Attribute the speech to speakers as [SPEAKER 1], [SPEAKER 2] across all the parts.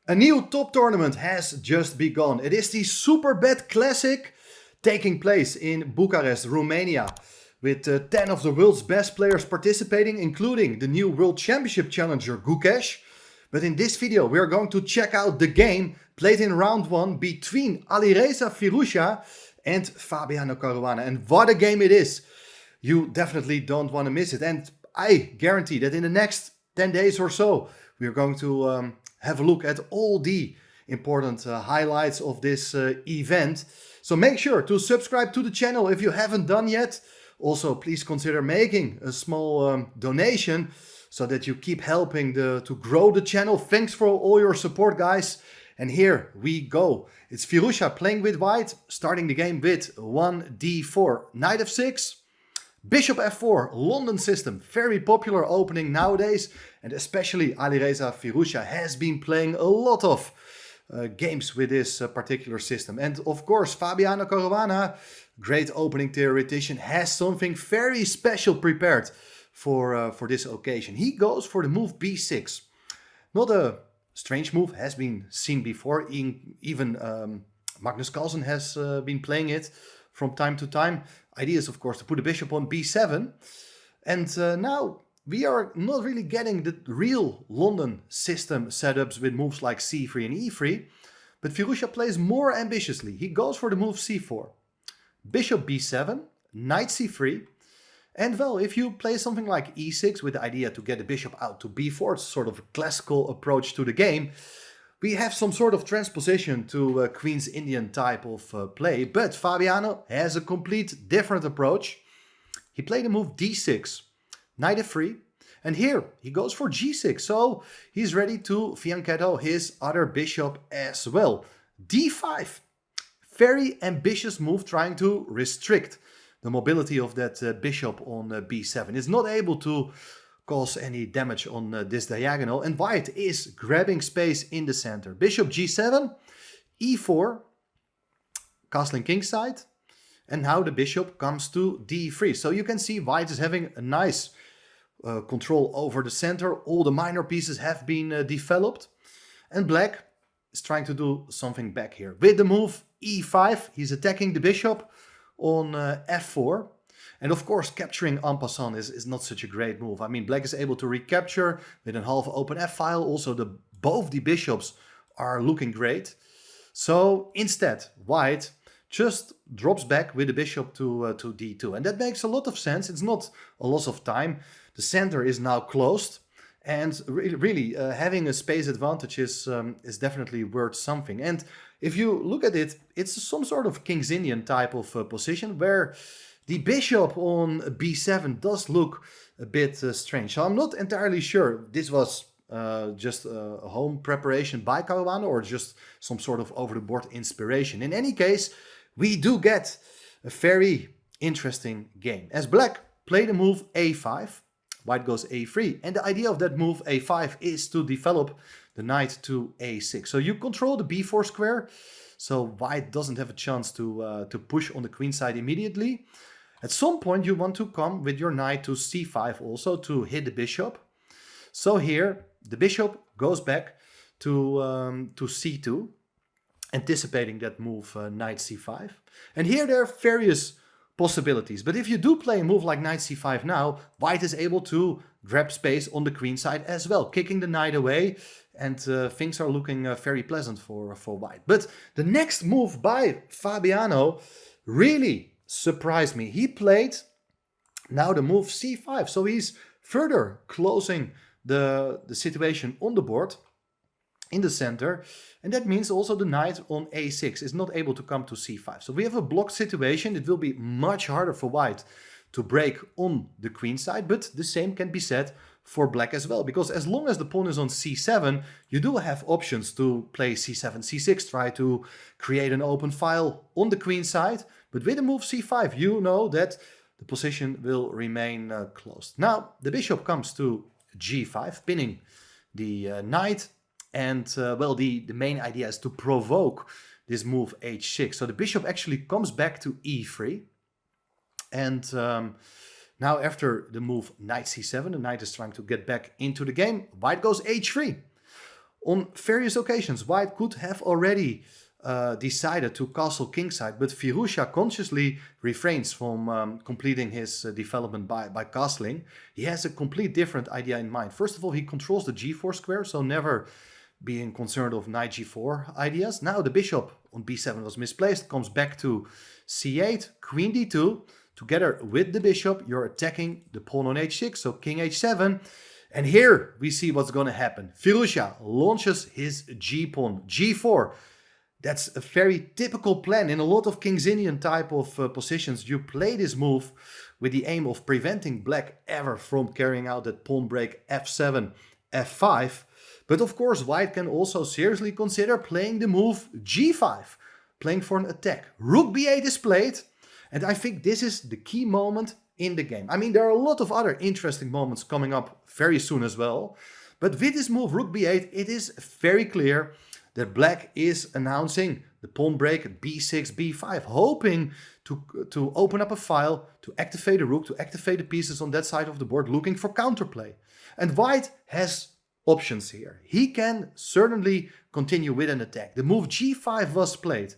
[SPEAKER 1] A new top tournament has just begun. It is the Superbet Classic taking place in Bucharest, Romania, with 10 of the world's best players participating, including the new World Championship challenger Gukesh. But in this video, we are going to check out the game played in round 1 between Alireza Firouzja and Fabiano Caruana. And what a game it is! You definitely don't want to miss it. And I guarantee that in the next 10 days or so, we are going to have a look at all the important highlights of this event. So make sure to subscribe to the channel if you haven't done yet. Also, please consider making a small donation so that you keep helping to grow the channel. Thanks for all your support, guys. And here we go. It's Firouzja playing with white, starting the game with 1d4, knight f6, bishop f4, London system, very popular opening nowadays, and especially Alireza Firouzja has been playing a lot of games with this particular system. And of course, Fabiano Caruana, great opening theoretician, has something very special prepared for this occasion. He goes for the move b6. Not a strange move, has been seen before. Even Magnus Carlsen has been playing it from time to time. Idea is, of course, to put a bishop on b7. And now we are not really getting the real London system setups with moves like c3 and e3. But Firouzja plays more ambitiously. He goes for the move c4. Bishop b7, knight c3. And well, if you play something like e6 with the idea to get the bishop out to b4, it's sort of a classical approach to the game, we have some sort of transposition to Queen's Indian type of play. But Fabiano has a complete different approach. He played the move d6, knight f3, and here he goes for g6. So he's ready to fianchetto his other bishop as well. d5, very ambitious move trying to restrict the mobility of that bishop on b7. It's not able to cause any damage on this diagonal, and white is grabbing space in the center. Bishop g7, e4, castling kingside, and now the bishop comes to d3. So you can see white is having a nice control over the center. All the minor pieces have been developed, and black is trying to do something back here. With the move e5, he's attacking the bishop on f4. And of course, capturing en passant is not such a great move. I mean, black is able to recapture with a half open f-file. Also, both the bishops are looking great. So instead, white just drops back with the bishop to d2. And that makes a lot of sense. It's not a loss of time. The center is now closed. And really having a space advantage is definitely worth something. And if you look at it, it's some sort of King's Indian type of position where the bishop on b7 does look a bit strange. So I'm not entirely sure this was just a home preparation by Caruana or just some sort of over-the-board inspiration. In any case, we do get a very interesting game. As black played the move a5, white goes a3. And the idea of that move a5 is to develop the knight to a6. So you control the b4 square, so white doesn't have a chance to push on the queen side immediately. At some point you want to come with your knight to c5 also to hit the bishop. So here the bishop goes back to c2, anticipating that move knight c5. And here there are various possibilities. But if you do play a move like knight c5 now, white is able to grab space on the queen side as well, kicking the knight away, and things are looking very pleasant for white. But the next move by Fabiano really surprised me. He played now the move c5, so he's further closing the situation on the board in the center, and that means also the knight on a6 is not able to come to c5. So we have a blocked situation. It will be much harder for white to break on the queen side, but the same can be said for black as well, because as long as the pawn is on c7, you do have options to play c7, c6, try to create an open file on the queen side. But with the move c5, you know that the position will remain closed. Now, the bishop comes to g5, pinning the knight. And, well, the main idea is to provoke this move h6. So the bishop actually comes back to e3. And now after the move knight c7, the knight is trying to get back into the game. White goes h3. On various occasions, white could have already decided to castle kingside, but Firouzja consciously refrains from completing his development by castling. He has a complete different idea in mind. First of all, he controls the g4 square, so never being concerned of knight g4 ideas. Now the bishop on b7 was misplaced, comes back to c8, queen d2. Together with the bishop, you're attacking the pawn on h6, so king h7. And here we see what's going to happen. Firouzja launches his g-pawn, g4. That's a very typical plan. In a lot of King's Indian type of positions, you play this move with the aim of preventing black ever from carrying out that pawn break f7, f5. But of course, white can also seriously consider playing the move g5, playing for an attack. Rook b8 is played, and I think this is the key moment in the game. I mean, there are a lot of other interesting moments coming up very soon as well. But with this move, rook b8, it is very clear that black is announcing the pawn break at b6, b5, hoping to open up a file, to activate the rook, to activate the pieces on that side of the board, looking for counterplay. And white has options here. He can certainly continue with an attack. The move g5 was played,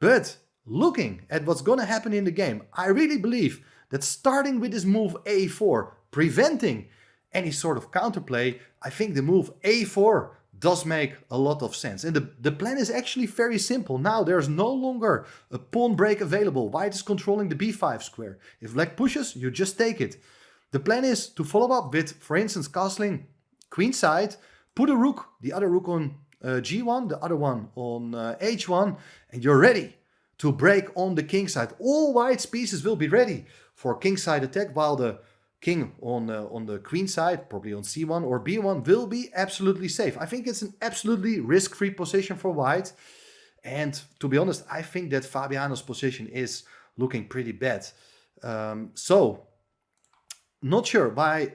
[SPEAKER 1] but looking at what's going to happen in the game, I really believe that starting with this move a4, preventing any sort of counterplay, I think the move a4 does make a lot of sense. And the plan is actually very simple. Now there's no longer a pawn break available. White is controlling the b5 square. If black pushes, you just take it. The plan is to follow up with, for instance, castling queenside, put a rook, the other rook on g1, the other one on h1, and you're ready to break on the king side. All white's pieces will be ready for kingside attack, while the king on the queen side, probably on c1 or b1, will be absolutely safe. I think it's an absolutely risk-free position for white. And to be honest, I think that Fabiano's position is looking pretty bad. So, not sure why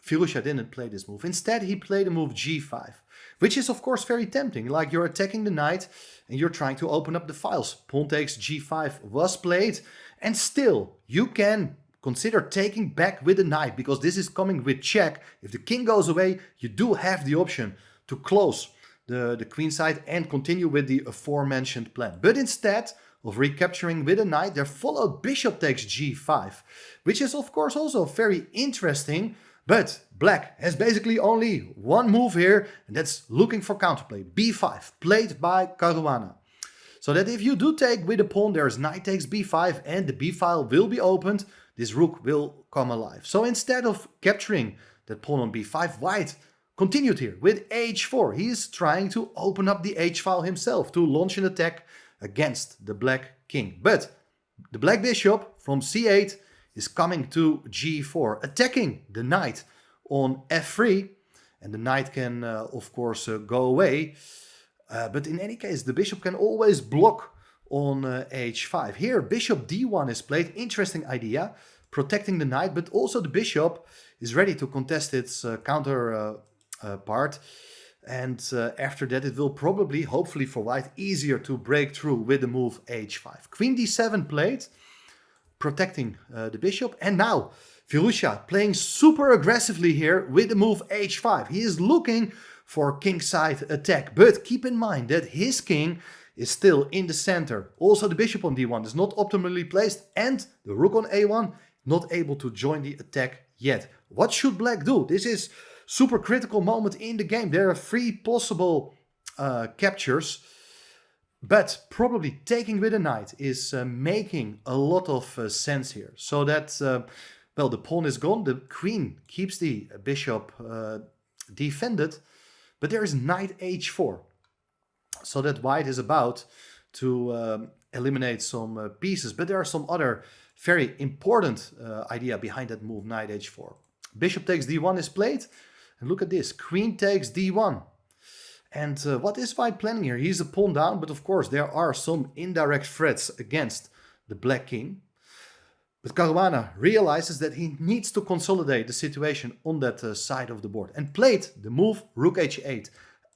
[SPEAKER 1] Firouzja didn't play this move. Instead, he played the move g5, which is of course very tempting. Like, you're attacking the knight and you're trying to open up the files. Pawn takes g5 was played, and still you can consider taking back with the knight, because this is coming with check. If the king goes away, you do have the option to close the queen side and continue with the aforementioned plan. But instead of recapturing with a knight, there followed bishop takes g5, which is of course also very interesting. But black has basically only one move here, and that's looking for counterplay. b5, played by Caruana. So that if you do take with a pawn, there's knight takes b5 and the b file will be opened. This rook will come alive. So instead of capturing that pawn on b5, white continued here with h4. He is trying to open up the h file himself to launch an attack against the black king. But the black bishop from c8 is coming to g4, attacking the knight on f3. And the knight can, of course, go away. But in any case, the bishop can always block on h5. Here, bishop d1 is played. Interesting idea, protecting the knight, but also the bishop is ready to contest its counter part. And after that, it will probably, hopefully for white, easier to break through with the move h5. Queen d7 played, protecting the bishop. And now, Firouzja playing super aggressively here with the move h5. He is looking for kingside attack, but keep in mind that his king is still in the center. Also, the bishop on d1 is not optimally placed, and the rook on a1 not able to join the attack yet. What should black do? This is super critical moment in the game. There are three possible captures, but probably taking with a knight is making a lot of sense here. So that, well, the pawn is gone. The queen keeps the bishop defended, but there is knight h4. So that white is about to eliminate some pieces. But there are some other very important idea behind that move, knight h4. Bishop takes d1 is played. And look at this, queen takes d1. And what is white planning here? He's a pawn down, but of course there are some indirect threats against the black king. But Caruana realizes that he needs to consolidate the situation on that side of the board and played the move rook h8.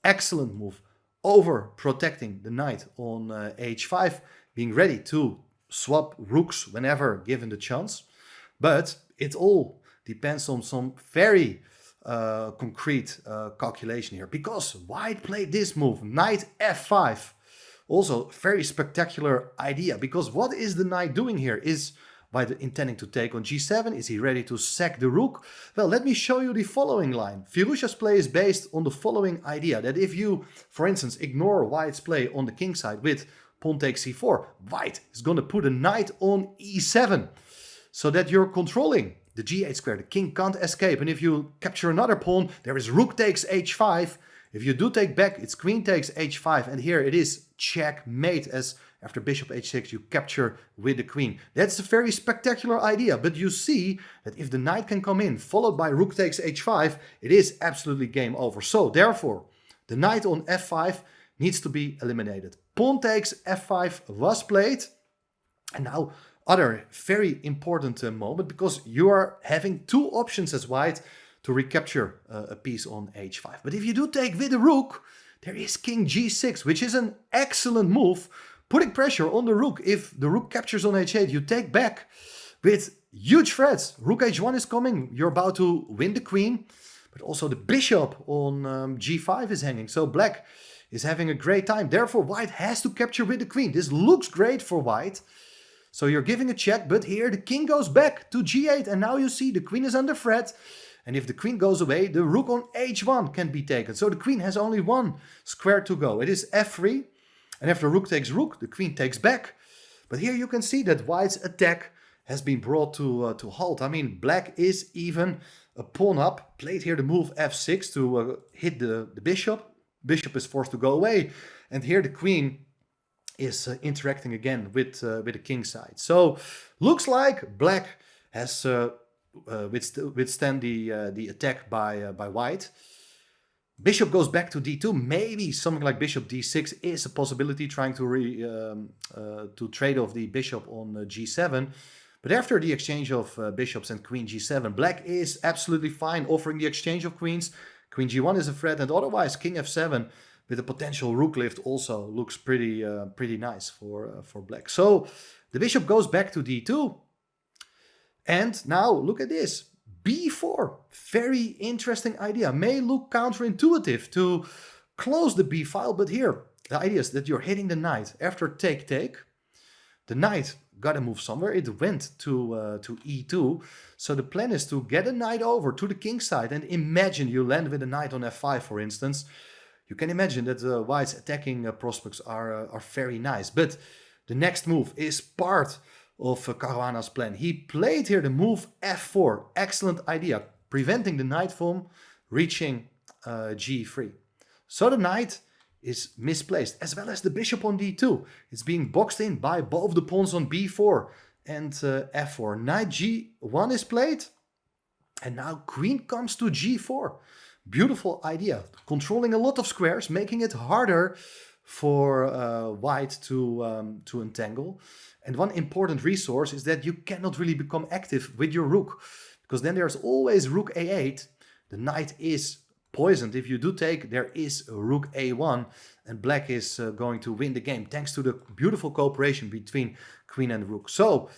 [SPEAKER 1] Excellent move, over protecting the knight on h5, being ready to swap rooks whenever given the chance. But it all depends on some very concrete calculation here, because white played this move, knight f5. Also, very spectacular idea, because what is the knight doing here? Is white intending to take on g7? Is he ready to sack the rook? Well, let me show you the following line. Firouzja's play is based on the following idea, that if you, for instance, ignore white's play on the king side with pawn takes c4, white is going to put a knight on e7, so that you're controlling the g8 square. The king can't escape, and if you capture another pawn, there is rook takes h5. If you do take back, it's queen takes h5, and here it is checkmate, as after bishop h6 you capture with the queen. That's a very spectacular idea, but you see that if the knight can come in, followed by rook takes h5, it is absolutely game over. So therefore, the knight on f5 needs to be eliminated. Pawn takes f5 was played, and now other very important moment, because you are having two options as white to recapture a piece on h5. But if you do take with the rook, there is king g6, which is an excellent move, putting pressure on the rook. If the rook captures on h8, you take back with huge threats. Rook h1 is coming, you're about to win the queen, but also the bishop on g5 is hanging. So black is having a great time. Therefore, white has to capture with the queen. This looks great for white. So you're giving a check, but here the king goes back to g8, and now you see the queen is under threat. And if the queen goes away, the rook on h1 can be taken. So the queen has only one square to go. It is f3, and after rook takes rook, the queen takes back. But here you can see that white's attack has been brought to halt. I mean, black is even a pawn up, played here the move f6 to hit the bishop. Bishop is forced to go away, and here the queen is interacting again with the king side. So looks like black has withstand the attack by white. Bishop goes back to d2. Maybe something like bishop d6 is a possibility, trying to trade off the bishop on g7. But after the exchange of bishops and queen g7, black is absolutely fine offering the exchange of queens. Queen g1 is a threat, and otherwise king f7 with a potential rook lift also looks pretty nice for black. So the bishop goes back to d2. And now look at this, b4, very interesting idea. May look counterintuitive to close the b file, but here the idea is that you're hitting the knight. After take, the knight got to move somewhere. It went to e2. So the plan is to get a knight over to the king side, and imagine you land with a knight on f5, for instance. You can imagine that white's attacking prospects are very nice. But the next move is part of Caruana's plan. He played here the move f4. Excellent idea, preventing the knight from reaching g3. So the knight is misplaced, as well as the bishop on d2. It's being boxed in by both the pawns on b4 and f4. Knight g1 is played, and now queen comes to g4. Beautiful idea, controlling a lot of squares, making it harder for white to entangle. And one important resource is that you cannot really become active with your rook, because then there's always rook a8. The knight is poisoned. If you do take, there is rook a1, and black is going to win the game thanks to the beautiful cooperation between queen and rook. So,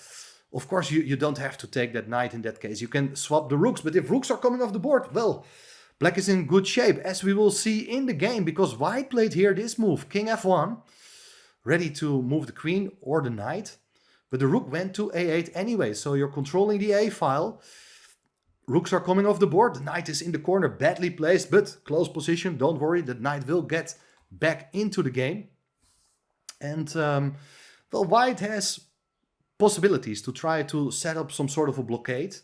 [SPEAKER 1] of course, you don't have to take that knight in that case. You can swap the rooks, but if rooks are coming off the board, well, black is in good shape, as we will see in the game, because white played here this move, king f1, ready to move the queen or the knight, but the rook went to a8 anyway, so you're controlling the a file. Rooks are coming off the board, the knight is in the corner, badly placed, but close position, don't worry, the knight will get back into the game. And, well, white has possibilities to try to set up some sort of a blockade.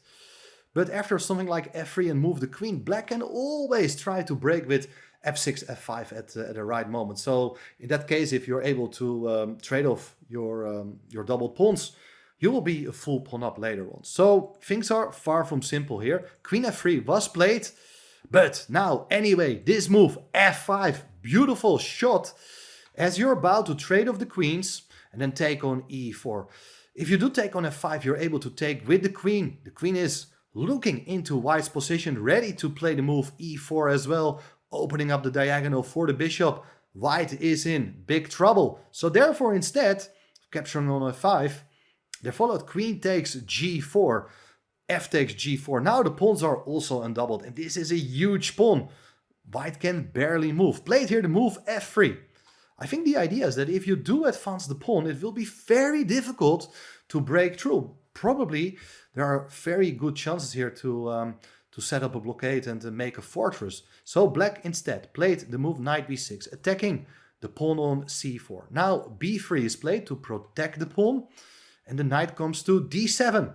[SPEAKER 1] But after something like f3 and move the queen, black can always try to break with f6, f5 at the right moment. So in that case, if you're able to trade off your double pawns, you will be a full pawn up later on. So things are far from simple here. Queen f3 was played, but now anyway, this move, f5, beautiful shot, as you're about to trade off the queens and then take on e4. If you do take on f5, you're able to take with the queen. The queen is looking into white's position, ready to play the move e4 as well, opening up the diagonal for the bishop. White is in big trouble. So therefore, instead of capturing on f5, they followed queen takes g4. f takes g4. Now the pawns are also undoubled, and this is a huge pawn. White can barely move. Played here the move f3. I think the idea is that if you do advance the pawn, it will be very difficult to break through. Probably there are very good chances here to set up a blockade and make a fortress. So black instead played the move knight b6, attacking the pawn on c4. Now b3 is played to protect the pawn, and the knight comes to d7.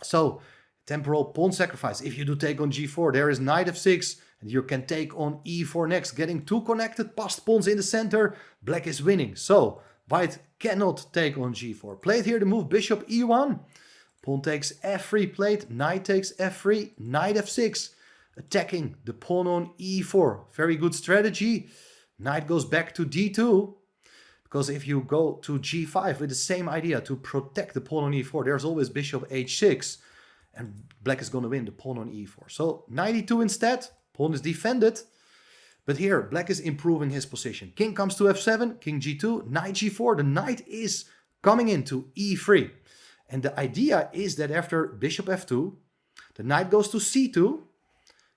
[SPEAKER 1] So temporal pawn sacrifice. If you do take on g4, there is knight f6, and you can take on e4 next, getting two connected passed pawns in the center. Black is winning. So white cannot take on g4. Played here the move bishop e1. Pawn takes f3 played, knight takes f3, knight f6, attacking the pawn on e4. Very good strategy. Knight goes back to d2, because if you go to g5 with the same idea to protect the pawn on e4, there's always bishop h6, and black is going to win the pawn on e4. So knight e2 instead, pawn is defended, but here black is improving his position. King comes to f7, king g2, knight g4, the knight is coming into e3. And the idea is that after bishop f2, the knight goes to c2,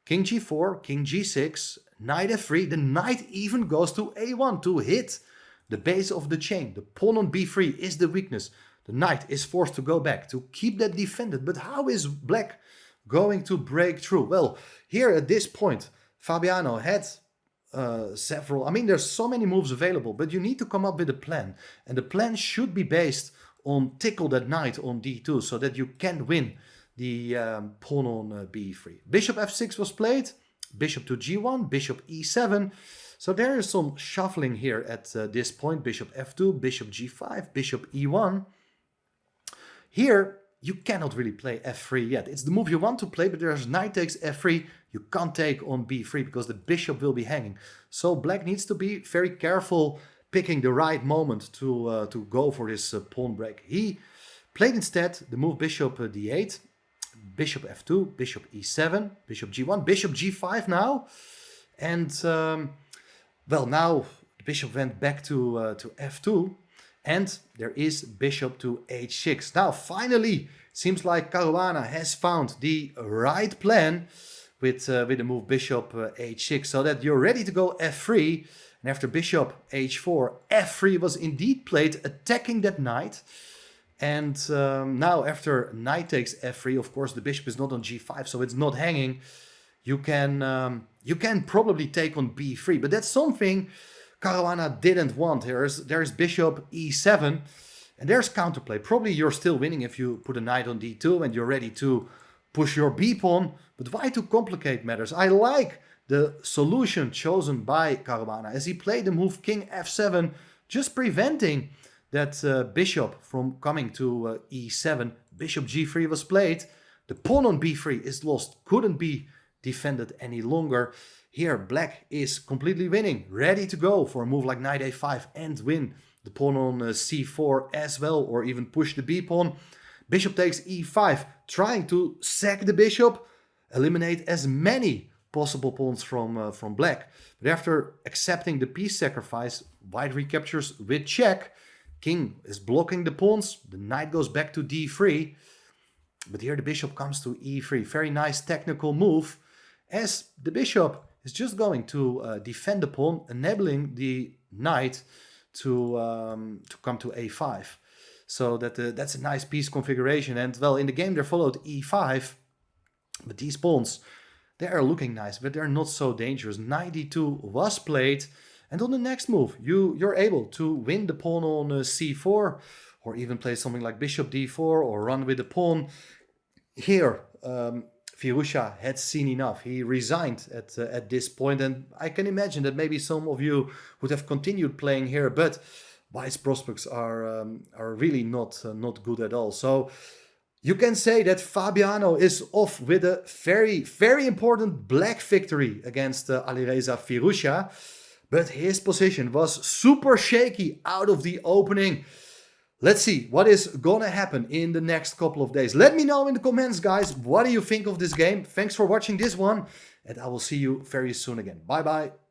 [SPEAKER 1] king g4, king g6, knight f3, the knight even goes to a1 to hit the base of the chain. The pawn on b3 is the weakness. The knight is forced to go back to keep that defended. But how is black going to break through? Well, here at this point, Fabiano had several... I mean, there's so many moves available, but you need to come up with a plan. And the plan should be based on tickle that knight on d2 so that you can win the pawn on b3. Bishop f6 was played, bishop to g1, bishop e7. So there is some shuffling here at this point. Bishop f2, bishop g5, bishop e1. Here, you cannot really play f3 yet. It's the move you want to play, but there's knight takes f3. You can't take on b3 because the bishop will be hanging. So black needs to be very careful picking the right moment to go for this pawn break. He played instead the move bishop d8, bishop f2, bishop e7, bishop g1, bishop g5 now. And, well, now the bishop went back to f2. And there is bishop to h6. Now, finally, seems like Caruana has found the right plan with the move bishop h6, so that you're ready to go f3. And after bishop h4, f3 was indeed played, attacking that knight. And now after knight takes f3, of course, the bishop is not on g5, so it's not hanging. You can probably take on b3, but that's something Caruana didn't want. There's bishop e7, and there's counterplay. Probably you're still winning if you put a knight on d2 and you're ready to push your b-pawn, but why to complicate matters? I like the solution chosen by Caruana as he played the move king f7, just preventing that bishop from coming to e7. Bishop g3 was played. The pawn on b3 is lost, couldn't be defended any longer. Here, black is completely winning, ready to go for a move like knight a5 and win the pawn on c4 as well, or even push the b-pawn. Bishop takes e5, trying to sack the bishop, eliminate as many possible pawns from black. But after accepting the piece sacrifice, white recaptures with check. King is blocking the pawns, the knight goes back to d3. But here the bishop comes to e3. Very nice technical move, as the bishop is just going to defend the pawn, enabling the knight to come to a5. So that's a nice piece configuration. And well, in the game there followed e5, but these pawns, they are looking nice, but they're not so dangerous. Knight d2 was played, and on the next move, you're able to win the pawn on c4, or even play something like bishop d4, or run with the pawn. Here, Firouzja had seen enough. He resigned at this point, and I can imagine that maybe some of you would have continued playing here, but white's prospects are really not good at all. So you can say that Fabiano is off with a very, very important black victory against Alireza Firouzja, but his position was super shaky out of the opening. Let's see what is gonna happen in the next couple of days. Let me know in the comments, guys, what do you think of this game? Thanks for watching this one, and I will see you very soon again. Bye bye.